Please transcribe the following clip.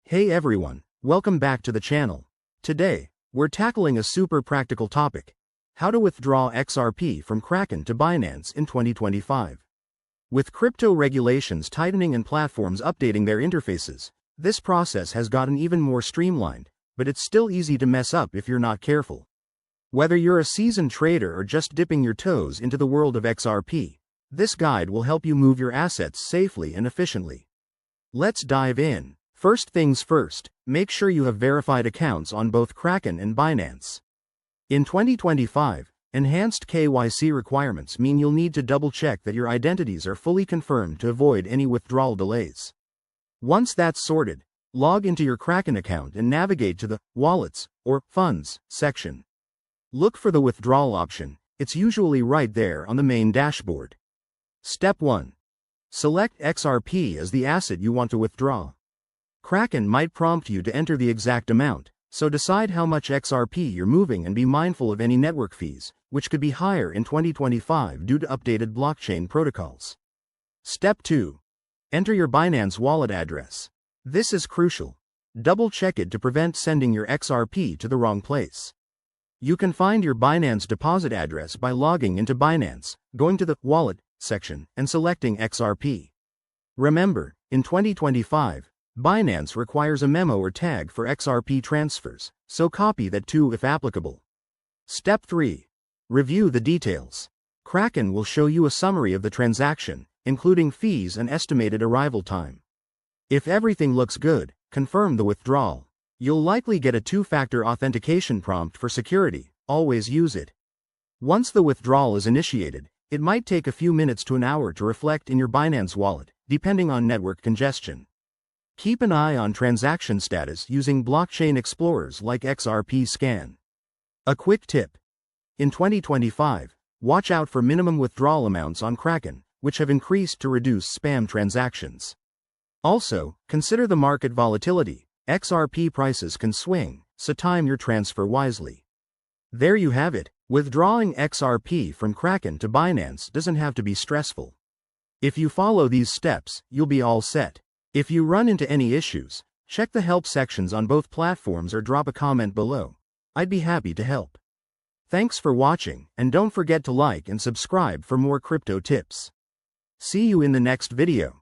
Hey everyone, welcome back to the channel. Today, we're tackling a super practical topic: how to withdraw XRP from Kraken to Binance in 2025. With crypto regulations tightening and platforms updating their interfaces, this process has gotten even more streamlined, but it's still easy to mess up if you're not careful. Whether you're a seasoned trader or just dipping your toes into the world of XRP, this guide will help you move your assets safely and efficiently. Let's dive in. First things first, make sure you have verified accounts on both Kraken and Binance. In 2025, enhanced KYC requirements mean you'll need to double-check that your identities are fully confirmed to avoid any withdrawal delays. Once that's sorted, log into your Kraken account and navigate to the Wallets or Funds section. Look for the withdrawal option. It's usually right there on the main dashboard. Step 1. Select XRP as the asset you want to withdraw. Kraken might prompt you to enter the exact amount, so decide how much XRP you're moving and be mindful of any network fees, which could be higher in 2025 due to updated blockchain protocols. Step 2. Enter your Binance wallet address. This is crucial. Double-check it to prevent sending your XRP to the wrong place. You can find your Binance deposit address by logging into Binance, going to the Wallet section, and selecting XRP. Remember, in 2025, Binance requires a memo or tag for XRP transfers, so copy that too if applicable. Step 3. Review the details. Kraken will show you a summary of the transaction, including fees and estimated arrival time. If everything looks good, confirm the withdrawal. You'll likely get a two-factor authentication prompt for security. Always use it. Once the withdrawal is initiated, it might take a few minutes to an hour to reflect in your Binance wallet, depending on network congestion. Keep an eye on transaction status using blockchain explorers like XRP Scan. A quick tip. In 2025, watch out for minimum withdrawal amounts on Kraken, which have increased to reduce spam transactions. Also, consider the market volatility. XRP prices can swing, so time your transfer wisely. There you have it. Withdrawing XRP from Kraken to Binance doesn't have to be stressful. If you follow these steps, you'll be all set. If you run into any issues, check the help sections on both platforms or drop a comment below. I'd be happy to help. Thanks for watching, and don't forget to like and subscribe for more crypto tips. See you in the next video.